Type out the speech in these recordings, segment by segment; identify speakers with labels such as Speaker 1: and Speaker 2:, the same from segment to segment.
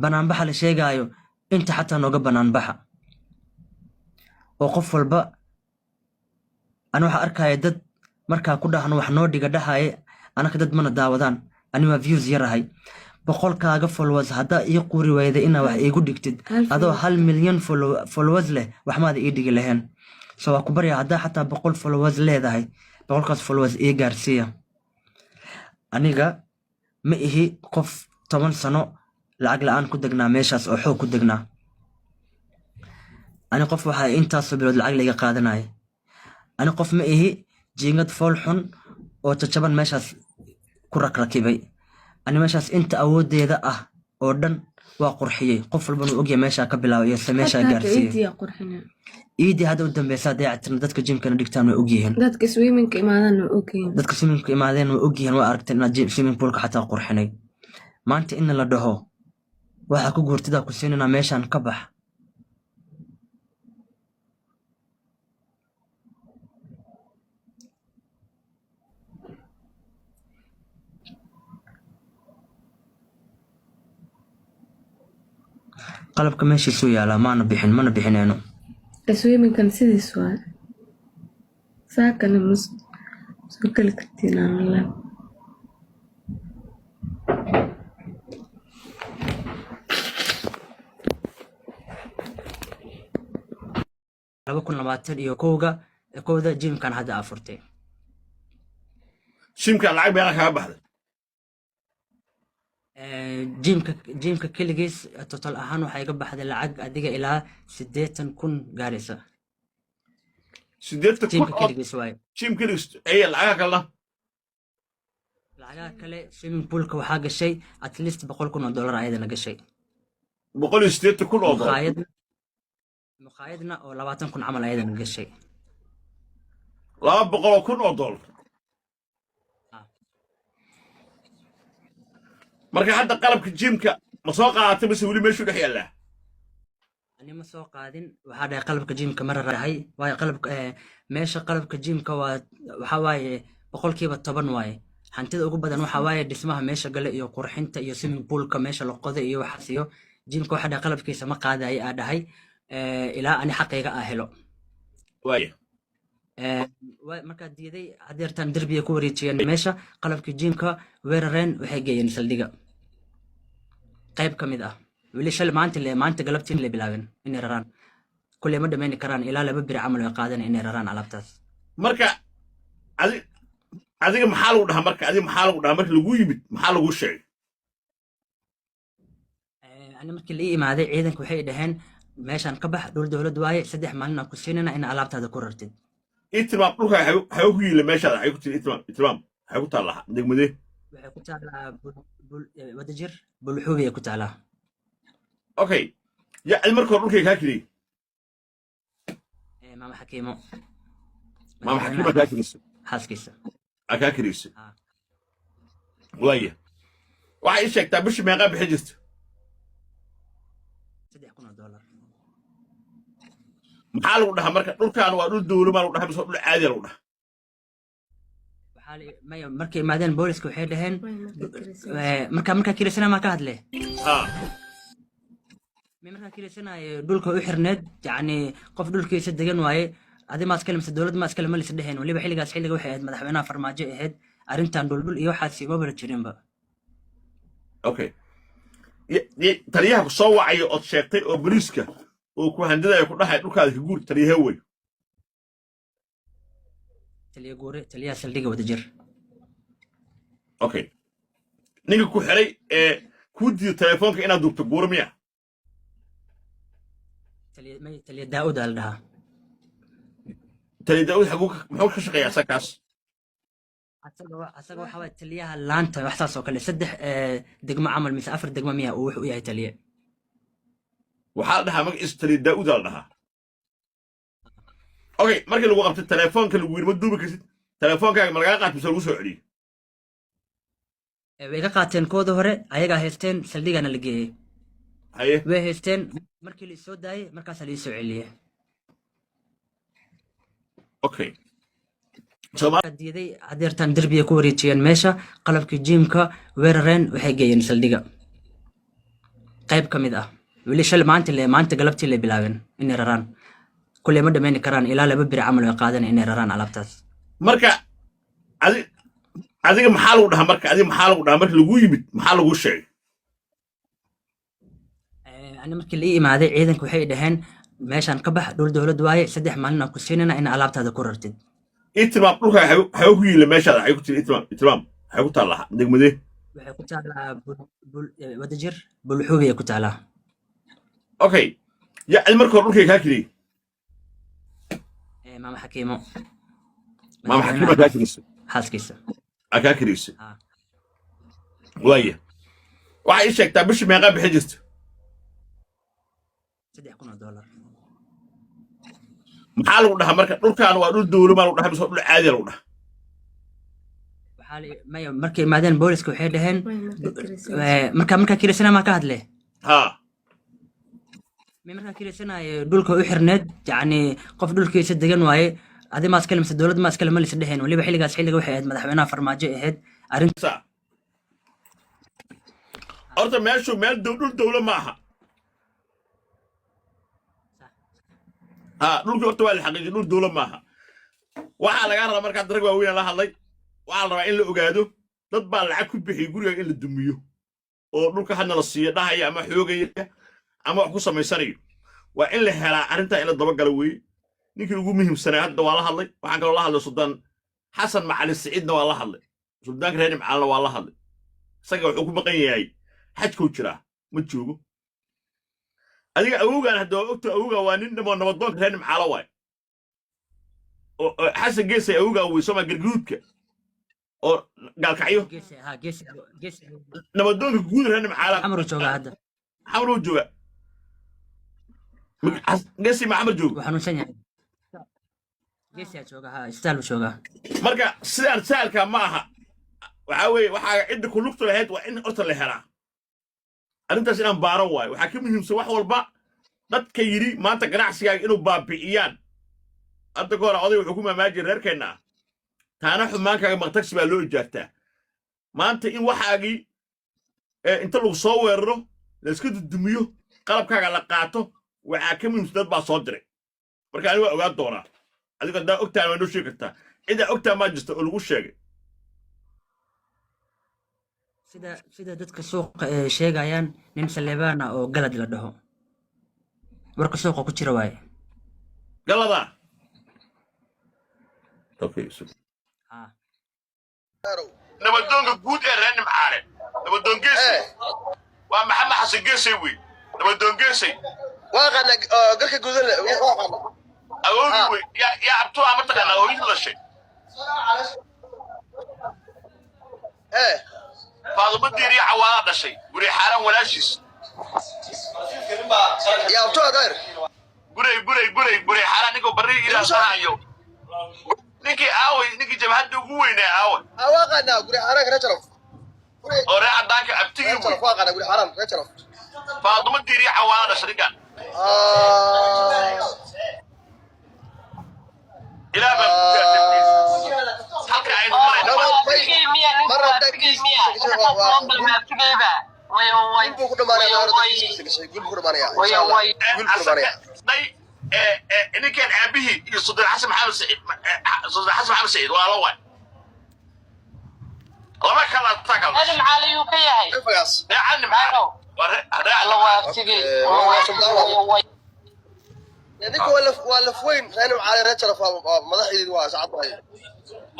Speaker 1: banaanbaxa la sheegaayo inta xataa nooga banaanbaxa oo qof walba ana waxa arkaya dad markaa ku dhahno wax noo dhiga dhahaye anaka dad mana daawadaan ani waa views yarahay boqolkaaga followers haddaa ii quri wayda inaa wax iigu dhigtid adoo 1 milyan followers leh wax maada ii dhigi lahayn so waa ku barya haddaa xataa 100 followers leedahay boqolkaas followers ii gaarsiiya aniga ma ihi qof 10 sano lacag la'aan ku degnaa meeshaas oo xoog ku degnaa ani qof waxaa intaasoo bilood lacag layga qaadanaya ani qof ma ihi jiingad fool xun oo jajaban meeshaas ku rakrakibay ani meeshaas inta awoodeeda ah oo dhan waa qurxiyey qof walbana uu ogyahay meeshaa ka bilaabay iyo meeshaa gaarsiiyey iidii hadda u dambeysa dayactirna dadka jimkana dhigtaan way ogyihiin
Speaker 2: dadka swimmingka imaadeen
Speaker 1: way ogyihiin waa aragtay inaad swimming poolka xataa qurxinay maanta in la dhaho waxaa ku guurtidaa ku siinanaa meeshaan ka bax qalabka meeshiisuu yaalaa mana bixinayno
Speaker 2: swimmingkan sidiis waa saakana soo kali kartiin aan la 2021 kowda jimkan hadda afurtay
Speaker 3: jimkan lacag been kaga baxday
Speaker 1: jimka keligiis total ahaan waxay ka baxday lacag adiga ilaa 80,000 gaaraysa
Speaker 3: 80,000
Speaker 1: jimka keligiis waay
Speaker 3: jim keligiis ay lacagaha
Speaker 1: kale swimming poolka waxaa gashay at least $100,000 ayadana gashay
Speaker 3: 180,000 oo dollar
Speaker 1: مقايدنا أو 20,000 عمل أيضا من الشيء
Speaker 3: 200,000 oo dollar marka hadda qalabka jimka ma soo qaadatay bas wali meeshu dhex yaalaa
Speaker 1: ani ma soo qaadin waxa dhahay qalabka jimka mar rahay way qalabka meesha qalabka jimka waxa waaye boqolkiiba 10 waaye hantida ugu badan waxa waaye dhismaha meesha gale iyo qurxinta iyo swimming poolka meesha la qoday iyo waxaas iyo jimka waxa dhahay qalabkiisa ma qaaday ay dhahay ilaa ani xaqayga ah helo
Speaker 3: waaye
Speaker 1: markaa diiday hadeertaan derbiga ku wareejiyeen meesha qalabka jimka weerareen waxay geeyeen saldhiga qayb ka mid ah weli shal maanta galabtiin la bilaabeen inay raraan kulley ma dhammayni karaan ilaa 2 biri camal ay qaadan inay raraan alaabtaas
Speaker 3: marka adiga maxaa lagu dhahaa marka marka lagu yimid maxaa lagu sheegay
Speaker 1: ani markii la imaaday ciidanku waxay dhaheen meeshaan ka bax dhul dawlad waaye 3 maalin aan ku siinana in alaabtaada ku rartid
Speaker 3: itmaam dhulka waxay ku yiila meeshaada waxay ku tiri itmaam waxay ku taallaa degmadee
Speaker 1: waxay ku taallaa wadajir bulxuubi ay ku taallaa
Speaker 3: okay ya marka dhulkay kaa kiriyey
Speaker 1: maama xakiimo
Speaker 3: kaa kiriyey
Speaker 1: xaaskiisa
Speaker 3: kaa kiriyey waaya waxay ii sheegtaa bishii meeqaa bixi jirta
Speaker 1: $3,000
Speaker 3: maxaa lagu dhahaa marka dhulkaan waa dhul dawlo maa lagu dhahaa mise dhul caadi lagu dhahaa
Speaker 1: maya markay imaadeen booliska waxay dhaheen markaa kiilaysana maa ka hadle markaa kiilaysanayo dhulka u xirneed yacni qof dhulkiisa degan waaye adi maa iskale mise dowlad maa iskale ma lisa dheheen waliba xilliga waxay ahayd madaxweynaha farmaajo ahayd arrintan dhuldhul iyo waxaasi ma bala jirinba
Speaker 3: okay taliyaha ku soo wacayo ood sheegtay oo booliiska oo ku handadayo ku dhahay dhulkaada ka guur taliyaha wey
Speaker 1: taliyaha saldhiga wadajir
Speaker 3: okay ninka ku xiray kuu diido telefoonka inaad duubto guura miya
Speaker 1: taliya daa'uud aa la dhahaa
Speaker 3: taliya daa'uud muxuu ka shaqeeyaa asagaas
Speaker 1: asaga waxa waay taliyaha laanta wax saas oo kale 3 degmo camal mise 4 degmo miya uu wuxuu yahay taliye
Speaker 3: waxaa la dhahaa magaciisa taliya daa'uud aa la dhahaa okay markii lagu qabtay telefoonka lagu yiri ma duubi kartid telefoonkaaga ma lagaa qaatay mise lagu soo celiyey
Speaker 1: way ka qaateen kooda hore ayagaa haysteen saldhigana la geeyey
Speaker 3: haye
Speaker 1: way haysteen markii la soo daayay markaas la soo celiyey
Speaker 3: okay
Speaker 1: diiday hadeertaan derbiga ku wareejiyeen meesha qalabkii jimka weerareen waxay geeyeen saldhiga qayb ka mid ah weli shal maanta galabtii la bilaabeen inay raraan kulley ma dhammayni karaan ilaa 2 biri camal way qaadan inay raraan alaabtaas
Speaker 3: marka adiga maxaa lagu dhahaa marka marka lagu yimid maxaa lagu sheegay
Speaker 1: ani markii la ii imaaday ciidanku waxay dhaheen meeshaan ka bax dhul dowlad waaye 3 maalin aan ku siinana in alaabtaada ku rartid
Speaker 3: itmaam dhulka waxay ku yiila meeshaada waxay ku tiri itmaam waxay ku taallaa degmadee
Speaker 1: waxay ku taalaa wadajir bulxuubi ay ku taalaa
Speaker 3: okay ya marka hore dhulkay kaa kiriyey
Speaker 1: maama xakiimo
Speaker 3: kaa kiriyey
Speaker 1: xaaskiisa
Speaker 3: kaa kiriyey waaya waxay ii sheegtaa bishii meeqaa bixin jirta
Speaker 1: $3,000
Speaker 3: maxaa lagu dhahaa marka dhulkaan waa dhul dowlo maa lagu dhahaa mise dhul caadi lagu dhahaa
Speaker 1: maya markay imaadeen booliska waxay dhaheen markaa kirisana maa ka hadle markaa kirisanayo dhulka u xirneed yacni qof dhulkiisa degan waaye adi maa iskale mise dowlad maa iskale ma lisa dheheen weliba xilliga waxay ahayd madaxweynaha farmaajo ahayd arrinta
Speaker 3: horta meeshu meel dhul dowlo ma aha dhulkii horta waa la xaqiijiyay dhul dowlo ma aha waxaa lagaa rabaa markaa darag waaweyn la hadlay waxaa la rabaa in la ogaado dad baa lacag ku bixiyay guriga in la dumiyo oo dhulka hadna la siiyo dhahaya ama xoogaya ama wax ku samaysanayo waa in la helaa arrintaa in la dabagalo weeye ninkii ugu muhiimsanaa hadda waa la hadlay waxaan kaloo la hadlay suldaan xasan macali siciidna waa la hadlay suldaanka reer nimcaalna waa la hadlay isaga wuxuu ku maqan yahay xajkuu jiraa ma joogo adiga awowgaan hadda waa ogta awowgaa waa nin dhamoo nabadoonka reer nimcaalo waay oo xasan geesay awowgaa weysoma gargaruudka oo gaalkacyo nabadoonka guud reer nimcaala
Speaker 1: xamar jooga hadda
Speaker 3: xamar uu jooga geesi ma xamar jooga
Speaker 1: xanuunsan yahay geesi jooga istaal jooga
Speaker 3: marka sidaan saalka ma aha waxaa weeye waxaa cidda ku lugta lahayd waa in horta la helaa arrintaas inaan baaran waayo waxaa ka muhiimsan wax walba dadka yidhi maanta ganacsigaaga inuu baabi'iyaan hadda ka hore oday wuxuu ku maamaajiyay reerkeenna ah taana xumaankaaga maqtagsi baa loo ijaartaa maanta in waxaagii inta lagu soo weeraro layska dudumiyo qalabkaaga la qaato waxaa ka muhiimsan dad baa soo diray marka ani waa ogaan doonaa adigo haddaa ogtaan waa noo sheegi kartaa ciddaa ogtaa maa jirta oo lagu sheegay
Speaker 1: sida dadka suuqa sheegayaan nin saleebaan ah oo galad la dhaho warka suuqa ku jira waaye
Speaker 3: galada nabadoonka guud ee reer nimcaale nabadoon geesay waa maxamed xasan geesay wey nabadoon geesay
Speaker 4: waaqana garka gudan
Speaker 3: awoodi wey yaa abtu ama taqaana hooyadu dhashay faadumo diiriya cawaada dhashay guri xaaran walaashiis
Speaker 4: yaa abtu adeer
Speaker 3: guri xaaran ninkuu barri ilaasahayo ninkii aaway ninkii jabhadda ugu weynaa aaway
Speaker 4: waaqana guri xaaran reer jaraf
Speaker 3: oo reer caddaanka abtigi wey
Speaker 4: waaqana guri xaaran reer jaraf
Speaker 3: faadumo diiriya cawaada dhashay ninkan ilaa baa halka aynu ninkan aabihii iyo suldan xasan maxamed saciid waa la waay laba kala tagal
Speaker 4: ninka waa lafweyn reer nimcaale reer jaraf madaxdeedu waa sacad waaye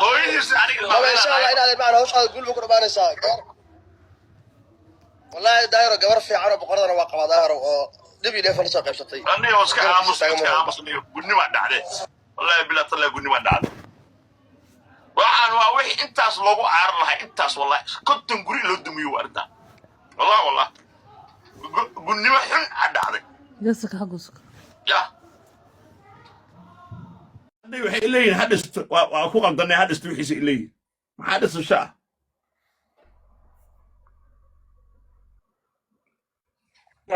Speaker 3: hooyadiis aniga
Speaker 4: insha allah inaad macna hawshaada gulba ku dhamaanaysaa wallahi daayiro gabar fiican oo boqoradana waa qabaa daayiro oo dib iyo dheef la soo qaybsatay
Speaker 3: aniga iska aamus gudnima dhacday wallahi bilaa tala gudnima dhacday waxaan waa wixii intaas loogu caarar lahaa intaas wallahi konton guri loo dumiyo arrinta wallahi gudnima xun dhacday ya waxay leeyihiin hadhisto waa ku qaldanay hadhisto wixiisa leeyihiin maxaa dhisasho ah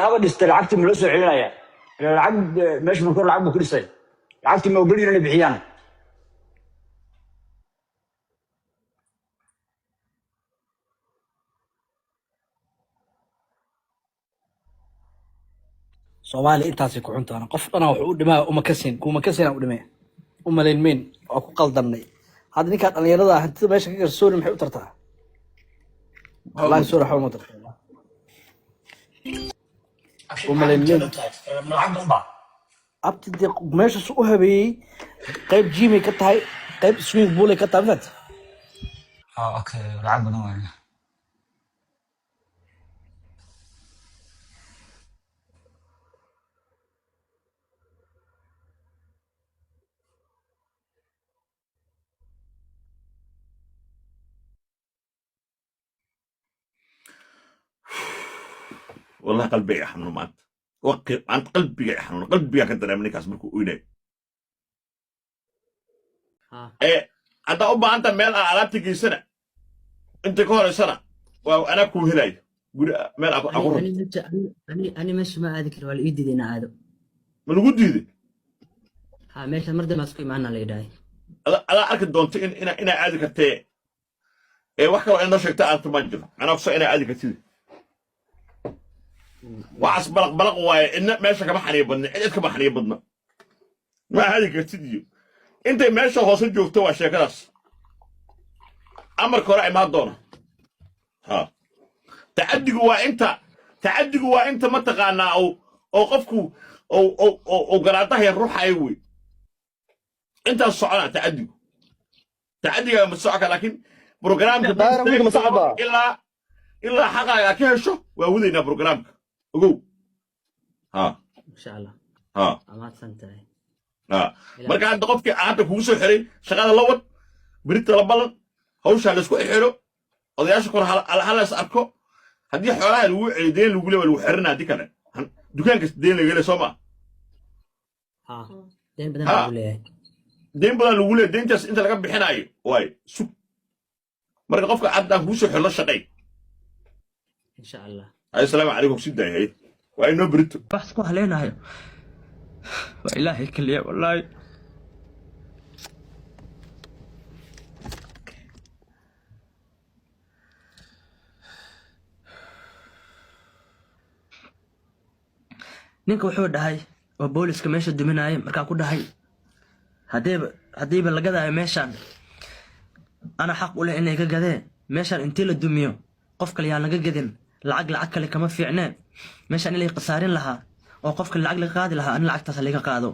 Speaker 5: haba dhistay lacagtii ma la soo celinaya lacag meesha markuu lacag buu ku dhisay lacagtii ma ogolyin inay bixiyaan
Speaker 6: soomaali intaasay ku cuntaan qof dhana wuxuu u dhimaa kuma kasin u dhimay u malaynmeyn oo ku qaldamnay hadda ninkaa dhalinyarada hantida meesha ka garsooni maxay u tartaa wallahi soo raxo ma tartaa u malaynmeyn abti de meeshaas u habeeyey qayb jimay ka tahay qayb swimming pool ka tahay fat
Speaker 5: اوكي لعب بدون
Speaker 3: والله قلبي يحنون مات وقف عند قلبي يحنون قلبي كدر منك اسمك ويني
Speaker 1: ها
Speaker 3: انت أبا أنت ميل على تجيسنا أنت كهر سنة وأنا كوهلاي ميل أقول
Speaker 1: أنا مش ما أذكر ولا يدي دينا هذا
Speaker 3: من ودي
Speaker 1: ها ماشي المرة ما سكوي معنا اللي داي
Speaker 3: أنا أركض دونت إن عادي كتير وحكي وأنا شكت أنت مانجر أنا أقصى إن عادي كتير وعس بلق واي إن ماشي كم حنيبنا إنت كم حنيبنا ما هذه كتير أنت ماشي هوصل جوفته وشكراس أمر كراعي ما دونا ها تعدي جوا أنت ما تقانا أو قفكو أو قرأتها هي الروح أيوي أنت الصعانة تعدي يا مساعك لكن برنامج إلا حقا كيشو وأولينا برنامج أقول ها
Speaker 1: إن شاء الله
Speaker 3: ها
Speaker 1: ما تنتهي
Speaker 3: ها مركا عند قفك أنت كوسو حري شغال اللوت بريت لبلن هوش على سكو حلو odayaasha kor hal is arko haddii xoolaha lagu ceedeen lagu leeyahay lagu xirina hadii kale dukaanka deen laga leeyahay Soomaa
Speaker 1: ha deen badan lagu leeyahay
Speaker 3: deen badan lagu leeyahay deentaas inta laga bixinayo way sug marka qofka cadda ku soo xilo shaqay
Speaker 1: insha Allah
Speaker 3: assalaamu alaykum sidaayay waa inoo birito
Speaker 1: wax ku haleenayo waa ilaahay kaliya wallahi ninka wuxuu dhahay oo booliska meesha duminayay markaa ku dhahay haddiiba la gadaayo meeshaan ana xaq u leh inay ka gadeen meeshaan intii la dumiyo qof kale yaan laga gadin lacag kale kama fiicnee meeshaan ilay khasaarin lahaa oo qofka lacag laga qaadi lahaa ani lacagtaas laga qaado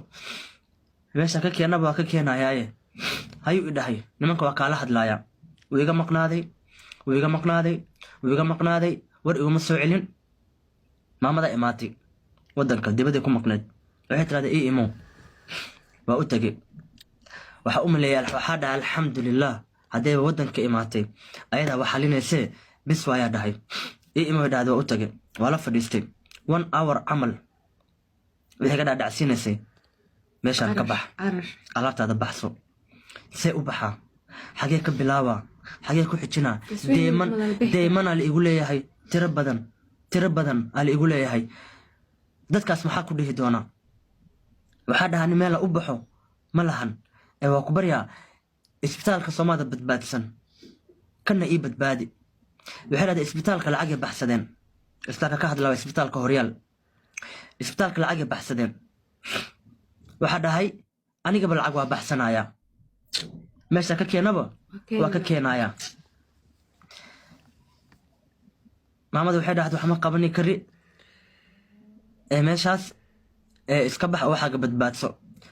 Speaker 1: meeshaan ka keenaba waa ka keenayaaye hayuu i dhahay nimanka waa kaala hadlaaya wuu iga maqnaaday war iguma soo celin maamada imaatay waddanka dibadda ku maqneed waxay tiraahday ii imo waa u tagay waxa u maleeyay waxaa dhahay alxamdulilah haddayba waddanka imaatay ayadaa wax xalinaysee bis waayaa dhahay ii imo dhahday waa u tagay waa la fadhiistay 1 hour camal wixii ka dhaadhacsiinaysay meeshaan ka bax alaabtaada baxso see u baxaa xagee ka bilaabaa xagee ku xijinaa deemanaa la igu leeyahay tiro badan aa la igu leeyahay dadkaas maxaa ku dhihi doonaa waxaa dhahaa nin meela u baxo ma lahan ee waa ku baryaa isbitaalka Soomaalida badbaadsan kana ii badbaadi waxay dhahday isbitaalka lacag ay baxsadeen isbitaalka ka hadlaa isbitaalka Horyaal isbitaalka lacag ay baxsadeen waxaa dhahay aniga lacag waa baxsanaya meesha ka keenaba waa ka keenaya maamadu waxay dhahday wax ma qabani kari meeshaas iska bax oo xaga badbaadso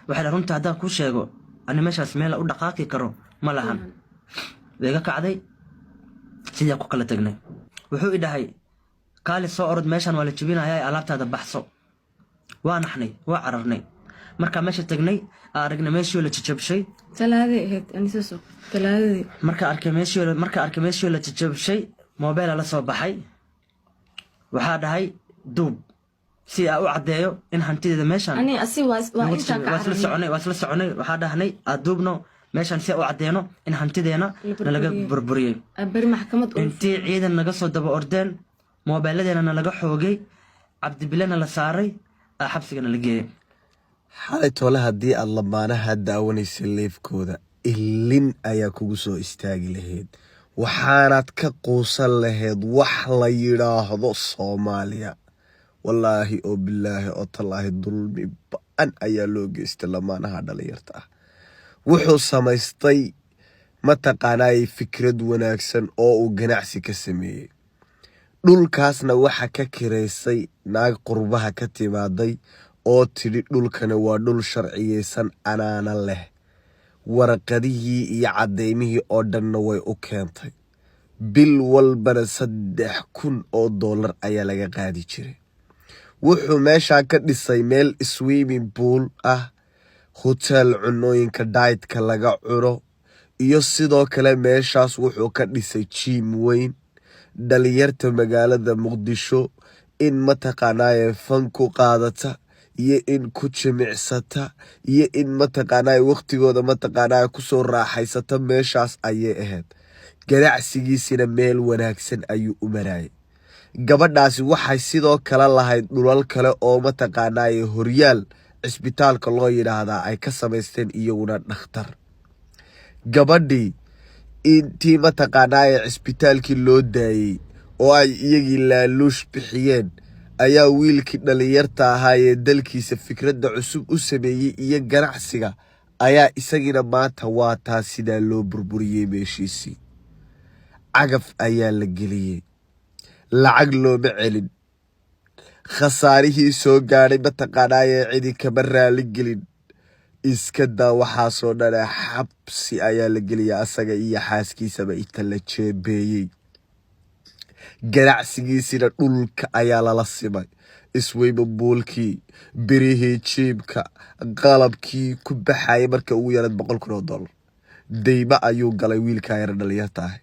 Speaker 1: waxa runta haddaan ku sheego ani meeshaas meel u dhaqaaqi karo ma lahan weega kacday sidii ku kala tagnay wuxuu i dhahay kaali soo orod meeshan waa la jibinayaa alaabtaada baxso waa naxnay waa cararnay marka meesha tagnay aragnay meeshii la jajabshay
Speaker 2: talaadii ahayd anisaso talaadii
Speaker 1: marka arkay meeshii la jajabshay mobile la soo baxay waxaa dhahay duub si aa u cadeeyo in hantideeda meeshaan
Speaker 2: ani asi waa inta ka
Speaker 1: waa isla soconay waxaa dhahnay aduubno meeshaan si aa u cadeeno in hantideena nalaga burburiyey
Speaker 2: bari maxkamad
Speaker 1: intii ciidan naga soo daba ordeen moobiladeena laga xoogay cabdibilena la saaray xabsigana la geeyey
Speaker 7: xalay toole haddii aad lamaanaha daawanaysa leefkooda ilin ayaa kugu soo istaagi lahayd waxaanaad ka quusan lahayd wax la yidhaahdo Soomaaliya wallaahi oo bilaahi oo tallaahi dulmi ba'an ayaa loo geystay lamaanaha dhalinyarta ah. wuxuu samaystay mataqaanaa fikrad wanaagsan oo uu ganacsi ka sameeyey. dhulkaasna waxa ka kireysay naag qurbaha ka timaaday oo tidhi dhulkana waa dhul sharciyeysan anaana leh. warqadihii iyo caddeymihii oo dhanna way u keentay. bil walbana $3,000 ayaa laga qaadi jiray. wuxuu meeshaa ka dhisay meel swimming pool ah, hotel cunooyinka dietka laga cuno, iyo sidoo kale meeshaas wuxuu ka dhisay jiim weyn. dhalinyarta magaalada Muqdisho in mataqaanaa fan ku qaadata iyo in ku jimicsata iyo in mataqaanaa waqtigooda mataqaanaa ku soo raaxaysata meeshaas ayay ahayd. ganacsigiisina meel wanaagsan ayuu u marayay. gabadhaasi waxay sidoo kale lahayd dhulal kale oo mataqaanaa horyaal cisbitaalka loo yiraahdaa ay ka samaysteen iyaguna dhakhtar. gabadhii intii mataqaanaa cisbitaalkii loo daayay oo ay iyagii laaluush bixiyeen ayaa wiilkii dhalinyarta ahaa ee dalkiisa fikradda cusub u sameeyey iyo ganacsiga ayaa isagina maanta waa taas sidaa loo burburiyey meeshiisii. cagaf ayaa la geliyey, lacag looma celin. khasaarihii soo gaadhay mataqaanaa cidi kama raali gelin. iska daa waxaasoo dhan xabsi ayaa la geliya asaga iyo xaaskiisaba inta la jeebeeyey. ganacsigiisina dhulka ayaa lala simay. isweymabuulkii, birihii jiibka, qalabkii ku baxayay marka ugu yarad $100,000. deyma ayuu galay wiilkaa yar dhalinyarta ah.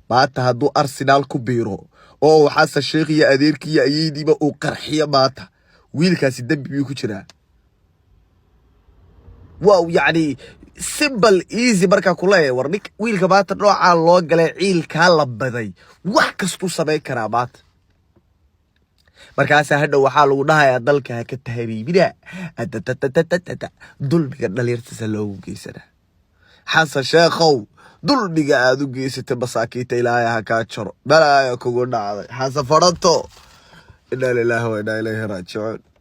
Speaker 7: maanta hadduu Arsenal ku biiro oo uu xasan sheekh iyo adeerkii iyo ayeydiiba uu qarxiyo maanta, wiilkaasi dembi buu ku jiraa. واو يعني simple easy marka kule warnik wiilka maanta nooca loo galay ciilka la baday wax kastu sameyn karaa maanta. markaas hadhow waxaa lagu dhahayaa dalka ka tahriibina dulmiga dhalinyarta loogu geysana. xasan sheekhow dulmiga aad u geysatay masaakiinta ilaahay ha kaa jaro balaa kugu dhacday xasan faranto. inna lillahi wa inna ilayhi raaji'uun.